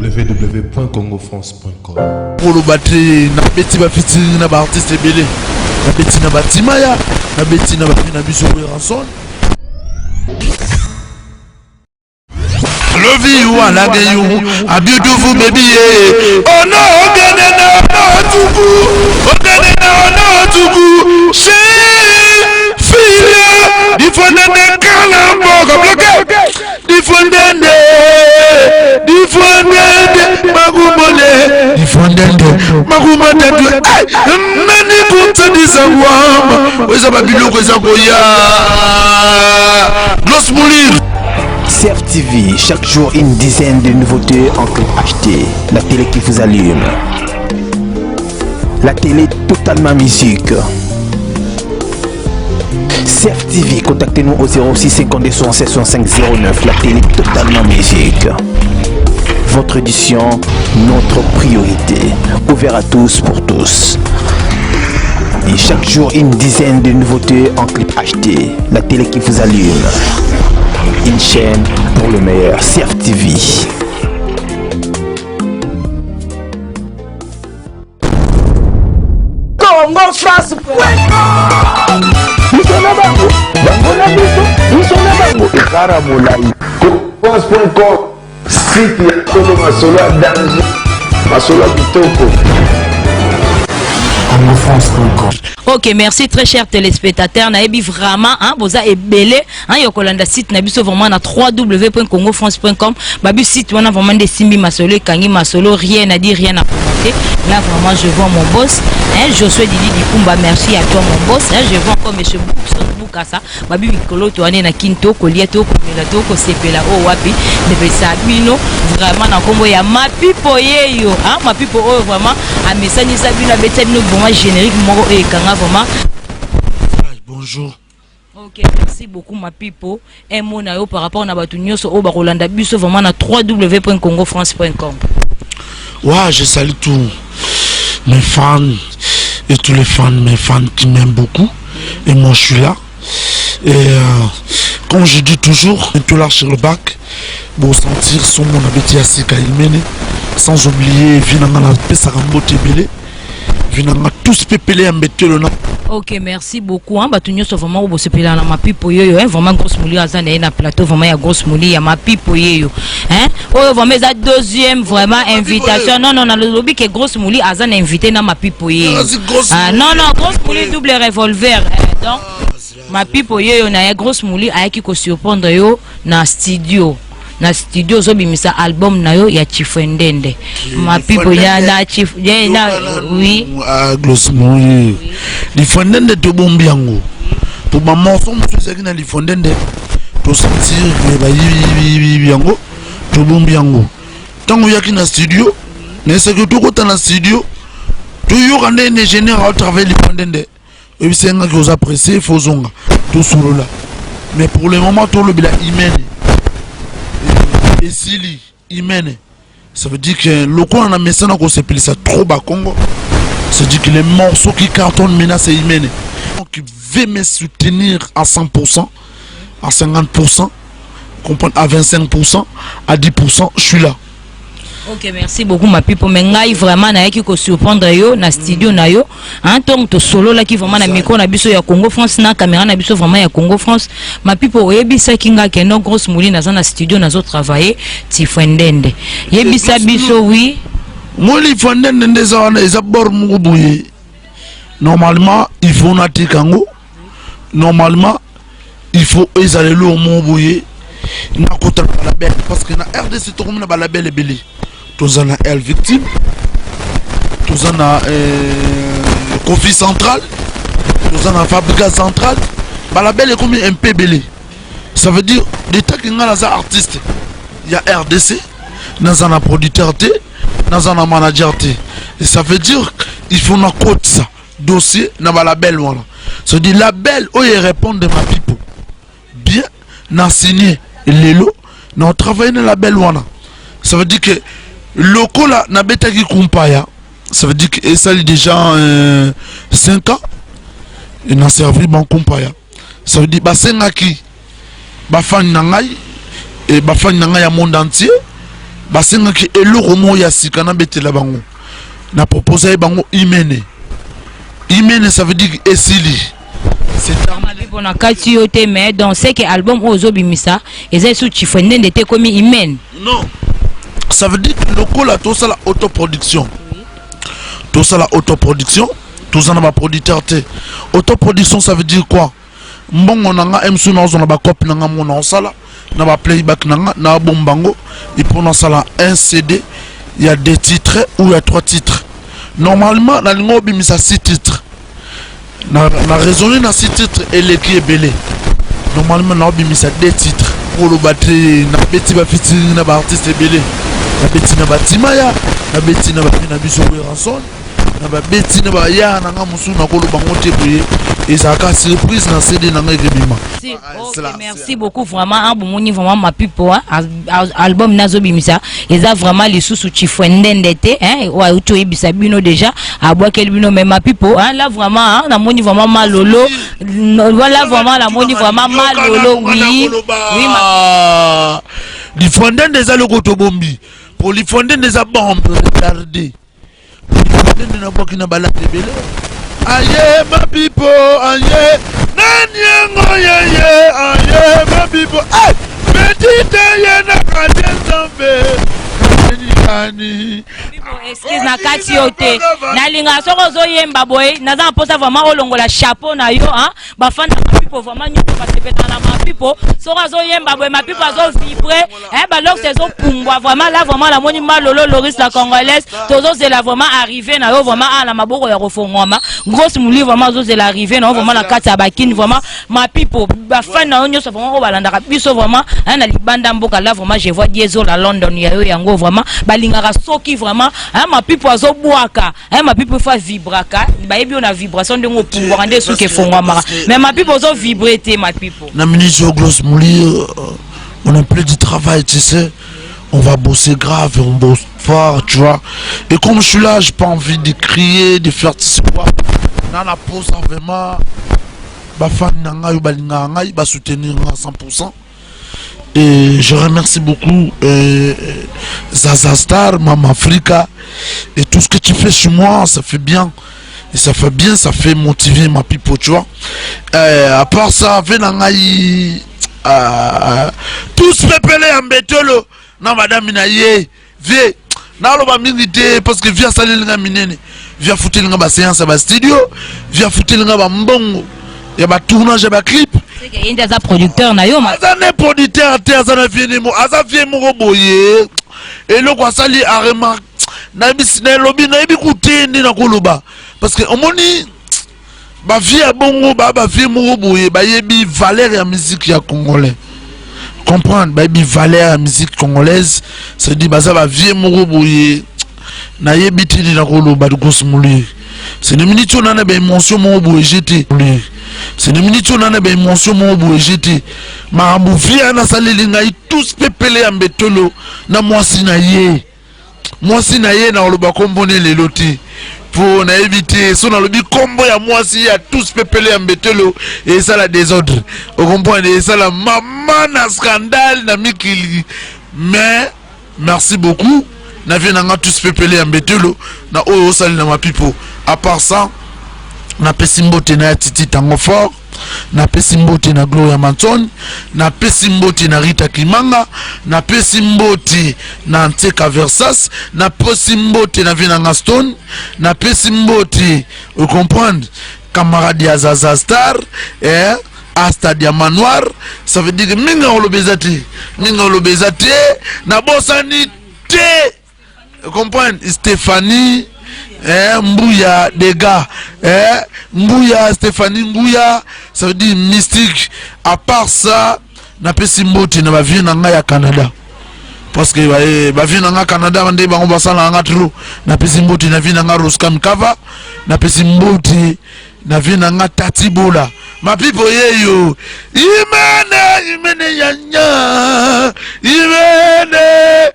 www.congofrance.com. Pour le battre, na beti ba featuring na ba artiste belé. Na beti na ba Timaya, na beti na ba na biso ranson. Love you and I get you a beautiful baby. Oh no, ogene na no tuku. Ogene na no tuku. She feel different than Kalambo. Different Magumole, different Magumade. Many put this a warm. Where's a babylon? Where's a boya? Los Moulir. CFTV, chaque jour une dizaine de nouveautés en clip acheté. La télé qui vous allume. La télé totalement musique. CFTV, contactez-nous au 06 52 76 65 09. La télé totalement musique. Votre édition, notre priorité. Ouvert à tous pour tous. Et chaque jour une dizaine de nouveautés en clip acheté. La télé qui vous allume. Une chaîne pour le meilleur, CFTV. Congo France. Site ya Kolo Masolo ya danger, Masolo ya kitoko. Ok, merci très chers téléspectateurs. Naebi vraiment, hein, boza et belé, hein, yokolanda site nabiso vraiment na www.congofrance.com. Babu site wana vraiment des simbi masolo, kangi masolo, rien à dire, rien à commenter. Là vraiment je vois mon boss, hein, Josué Didi Dikumba, merci à toi mon boss, hein, je vois encore monsieur Boukassa, Babu Mikolo, toi na Kinto, Kolieto, Komelato, Kosepela, oh wapi, de Sabino, vraiment na combo ya ma pipo yeyo, hein, ma pipo oh vraiment, à message Sabino, Betemno, vraiment générique, Moro et Kanga vraiment. Bonjour. Ok, merci beaucoup ma pipo. Un mot na yo par rapport à Batunyo so au Barolanda Busso vraiment na www.congofrance.com. Ouais, je salue tous mes fans et tous les fans, mes fans qui m'aiment beaucoup. Et moi je suis là. Et comme je dis toujours, tout là sur le bac, pour sentir son mon habitude à Sika Ilmene, sans oublier Vinanga Pesarambo Tebele, Vinanga tous pépélé à mettre le nom. Ok, merci beaucoup. Hein, Batunyo so vraiment au sepela na ma pipo yo, hein, vraiment grosse mouli azana na plateau, vraiment ya grosse mouli ya ma pipo yo. Hein? Oh, vraiment la deuxième vraiment invitation. Non, non, non, le lobby que grosse mouli azana invité na ma pipo yo. Ah non, non, grosse mouli double revolver. Donc ma pipo yo na ya grosse mouli ayaki ko surprendre yo na studio. Na studio zo bimisa album na yo ya Chifendende. Ma pipo ya na Chif ya na oui. Grosse mouli. Lifondende to bombi yango. Pour ma morceau monsieur qui na Lifondende. To sentir ba yi yango. To bombi yango. Tango yaki na studio, ne se que to kota na studio. To yo kande ne général au travail Lifondende. Et c'est un que vous appréciez faut zonga. Tout solo là. Mais pour le moment tout le bila imene. Et Sili imene. Ça veut dire que le coup on a mis ça dans se pile ça trop bas Congo. Ça veut dire que les morceaux qui cartonnent maintenant c'est imene. Donc il veut me soutenir à 100%, à 50%, comprendre à 25%, à 10%, je suis là. Ok, merci beaucoup ma pipo. Mais ngai vraiment na yaki ko surprendre yo na studio na yo. En tant que solo là qui vraiment na micro na biso ya Congo France na caméra na biso vraiment ya Congo France. Ma pipo oyebisa kinga ke no grosse mouli na na studio na zo travailler Tifendende. Yebisa biso oui. Mouli Fondende ndeza wana eza bor mubuye. Normalement, il faut natikango. Normalement, il faut esaler le mubuye. Na kota la belle parce que na RDC to na la belle belé. Tozana elle victime. Tozana Kofi central. Tozana Fabrica central. La belle est comme un peu belé. Ça veut dire l'état qui nga za artiste. Il y a RDC, dans un producteur T, dans un manager T. Et ça veut dire il faut na côte ça dossier na la belle voilà. Ça veut dire la belle où il répond de ma pipo. Bien na signé Lelo, na travaillé dans la belle wana. Ça veut dire que loko là na beta ki kumpaya. Ça veut dire que ça est déjà 5 ans. Et n'a servi bon kumpaya. Ça veut dire ba senga ki ba fan na ngai et ba fan na ngai ya monde entier. basengaki eloko mo ya sika na betela bango na proposer bango imene ça veut dire esili c'est mapipo na kati yo te mais dans ce que album ozo bimisa eza sous chifende ndete komi imene non ça veut dire que lokola tout ça la autoproduction tout ça la autoproduction tout ça na ba producteur te autoproduction ça veut dire quoi mbongo nanga emsu na ozona ba copie nanga mona osala na ba playback nanga na bombango et pour na sala un CD il y a 2 titres ou il y a 3 titres normalement na lingo bimisa 6 titres na raisonner na 6 titres et les qui est belé normalement na bimisa 2 titres pour le battre na beti ba featuring na ba artiste belé na beti na batimaya na beti na ba na biso ranson na ba beti na ba ya na nga musu na kolo bango te boye et ça a surprise na CD na nga ebima. Merci beaucoup vraiment un bon moni vraiment mapipo album nazo bimisa eza vraiment les sous chifwende ndete hein wa uto ebisa bino déjà aboa quel bino mais mapipo hein là vraiment na moni vraiment malolo voilà vraiment la moni vraiment malolo oui li fonde des alokoto bombi pour li fonde des bombe regarder pour na boki na balade belé aye mapipo aye nanyengo yeye aye mapipo ay petite ye na kadensambe excuse na kati yo te na linga soko zo yemba boy naza posa vraiment olongola chapeau na yo hein ba fan na mapipo vraiment nyoko ba sepeta na mapipo soko zo yemba boy mapipo zo vibrer ba lok c'est zo pumbwa vraiment là vraiment la moni malolo Loris la congolaise tozo c'est la vraiment arrivé na yo vraiment à la maboko ya refongoma grosse mouli vraiment zo c'est l'arrivée na vraiment la kati ya bakini vraiment mapipo ba fan na onyo so vraiment balanda biso vraiment na libanda mboka là vraiment je vois Diesel la London ya yo yango vraiment balingaka soki vraiment hein ma pipo azo boaka hein ma pipo fa vibraka ba yebi on a vibration ndenge pouvoir ndé soki fongwa mara mais ma pipo zo vibrer te ma pipo na ministre grosse mouli on a plus de travail tu sais on va bosser grave on bosse fort tu vois et comme je suis là j'ai pas envie de crier de faire quoi dans la pause vraiment ba fan nanga yo balinga ngai ba soutenir à 100%. Et je remercie beaucoup Zaza Star, Mama Africa et tout ce que tu fais sur moi, ça fait bien. Et ça fait bien, ça fait motiver ma pipo, tu vois. À part ça, venangai tous pepele ambetolo na madame Minaye, vie na lo ba mingité parce que via salinga minene, via foutelinga ba séance ba studio, via foutelinga ba mbongo. Il y a ba tournage ba clip. Il y a des producteurs na yo ma. Azane producteur azana vieni mo azavie mo boye. Et le quoi sali arema na bisine lobi na bi kutendi na koloba parce que omoni ba vie bongo ba vie mo boye ba yebi valeur ya musique ya congolais. Comprendre ba yebi valeur ya musique congolaise, ça dit ba ça ba vie mo boye na yebi tindi na koloba de Gosmuli. C'est une minute où on a une émotion mon bout jeté. C'est une minute où on a une émotion mon bout jeté. Ma bouffi a na salé linga tous pepele en betolo na moi sinaye. Moi sinaye na oloba kombone les lotis. Pour na éviter son alobi combo ya moi si ya tous pepele en betolo et ça la désordre. Vous comprenez ça la maman na scandale na mikili. Mais merci beaucoup. Na vie nanga tous pepele en betolo na oyo sali na ma pipo. À part ça, na pesimbote na Titi Tango Fort, na pesimbote na Gloria Manson, na pesimbote na Rita Kimanga, na pesimbote na Nteka Versas, na pesimbote na Vinanga Stone, na pesimbote, vous comprenez, camarade ya Zaza Star, Asta Diamant Noir, ça veut dire que minga olobezate, na bosani te, vous comprenez, Stéphanie, Mbouya des gars, Mbouya Stéphanie Mbouya, ça veut dire mystique. À part ça, na pesimbote na ba vie na nga ya Canada. Parce que ba vie na nga Canada bande ba ngomba sala nga trop. Na pesimbote na vie na nga Roskam Kava, na pesimbote na vie na nga Tatibola. Ma pipo yeyo. Imene yanya. Imene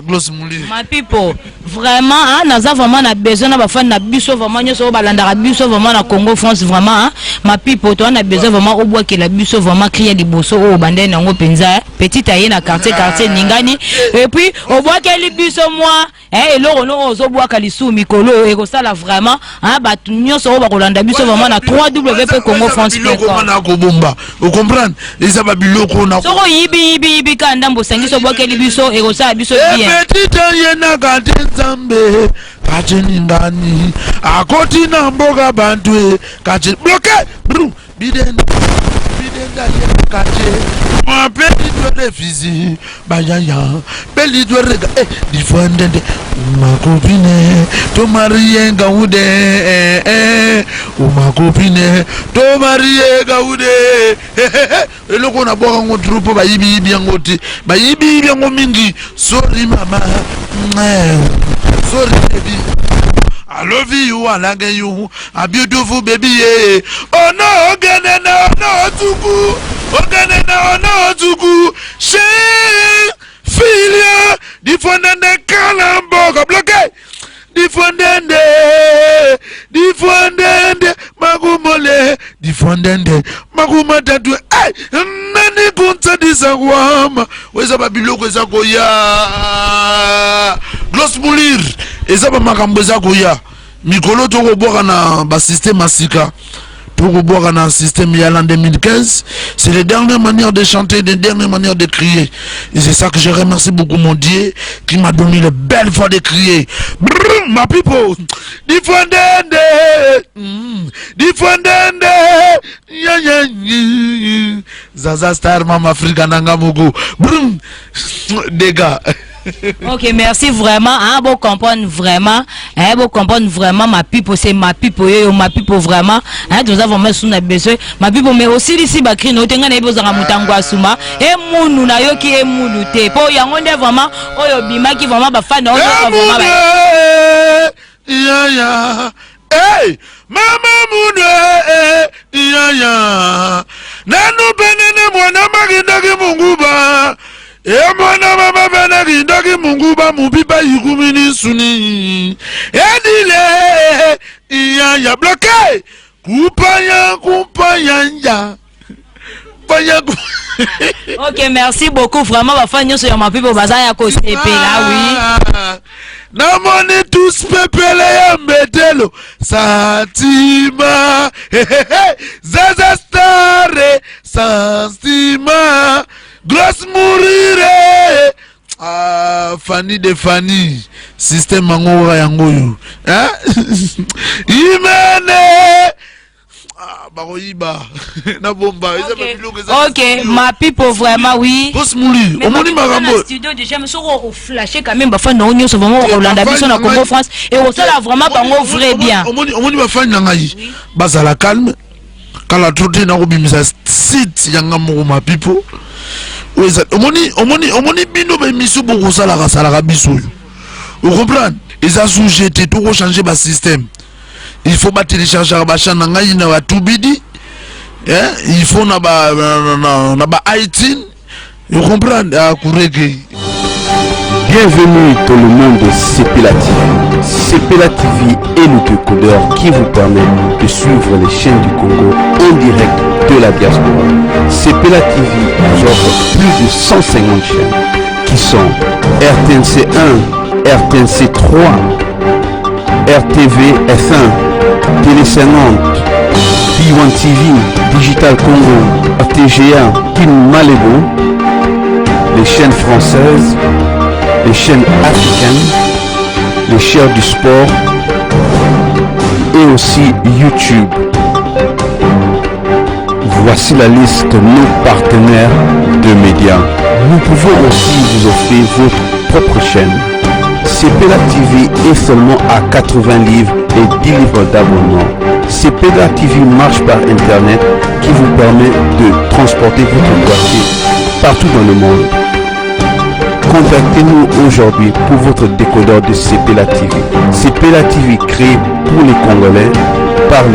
gloss mouli. Ma pipo vraiment hein naza vraiment na besoin na ba fan na biso vraiment nyoso balanda biso vraiment na Congo France vraiment hein ma pipo to na besoin vraiment au bois que la biso vraiment crier liboso o bande na ngo penza petite aye na quartier ningani et puis au bois que li biso moi et loro no ozo bois kalisu mikolo e ko sala vraiment hein ba nyoso ba kolanda biso vraiment na www.congofrance.com. Vous comprenez les ababiloko na soko yibi kanda mbosangi so bois que li biso e ko sala biso bien petite aye na Nzambe kacheni ndani akoti na mboga bantu kacheni bloqué bidenda kache ma petit de physique bayaya beli de rega difondende ma copine to marier gaude ma copine to marier gaude eloko na boka ngo troupe bayibi ngoti bayibi ngo mingi sorry mama sorry baby I love you, I like you, a beautiful baby. Oh no, ogene na no tuku, ogene na no tuku. She filia, difondende kalambo, bloqué. Difondende, magumole, difondende, magumatatu. Hey, nani kunta disagwama, weza babiloko zako ya. Gloss Mulir, ezaba makambo zako ya. Mikolo toko boka na ba système asika. Toko boka na système ya l'an 2015. C'est les dernières manières de chanter, les dernières manières de crier. Et c'est ça que je remercie beaucoup mon Dieu qui m'a donné la belle voix de crier. Brrr, ma people. Difondende. Difondende. Ya ya ya. Zaza Star Mama Africa Nangamugu. Brrr. Dégâts. Ok, merci vraiment. Hein, bon comprendre vraiment. Hein, bon comprendre vraiment ma pipo, c'est ma pipo, ma pipo vraiment. Hein, nous avons même sous besoin. Ma pipo, mais aussi ici, bakri, nous tenons les besoins à Mutango Suma. Et mounou na yo qui est mounou te. Pour yangonde vraiment, oyo bima qui vraiment ba fan, oyo vraiment. Ya ya. Hey, mama mounou, ya ya. Nanu benene mwana magindaki munguba. E mwana mama bana kindoki munguba mubiba yikumini suni. Edile ya bloqué. Kupaya nja. Ok, merci beaucoup. Vraiment, ma famille sur ma pipo bazaya ko sepela oui. Namoni tous pepele ya mbetelo Satima Zaza Stare Satima Grosse Murire Fanny de Fanny Système Mangoura Yangoyu Imene Baroiba na bomba ok ma pipo vraiment oui Grosse Mourir omoni makambo studio déjà mais soko flasher quand même ba fan na onyo so vraiment Rolanda biso na Congo France et on sala vraiment bango vrai bien omoni ba fan na ngai bazala calme kala troté na kobimisa site yanga mo ma pipo omoni bino ba miso boko sala biso vous comprenez ils a sous-jeté tout changer ba système. Il faut pas télécharger la chaîne na Tubidi, il faut na ba iTunes, vous comprenez à Bienvenue dans le monde de Sepela TV. Sepela TV est le décodeur qui vous permet de suivre les chaînes du Congo en direct de la diaspora. Sepela TV vous offre plus de 150 chaînes qui sont RTNC 1, RTNC 3, RTV F1, Télé 50, P1 TV, Digital Congo, RTGA, Kin Malebo, les chaînes françaises, les chaînes africaines, les chaînes du sport et aussi YouTube. Voici la liste de nos partenaires de médias. Nous pouvons aussi vous offrir votre propre chaîne. Sepela TV est seulement à 80 livres et 10 livres d'abonnement. Sepela TV marche par internet qui vous permet de transporter votre boîtier partout dans le monde. Contactez-nous aujourd'hui pour votre décodeur de Sepela TV. Sepela TV créé pour les Congolais par les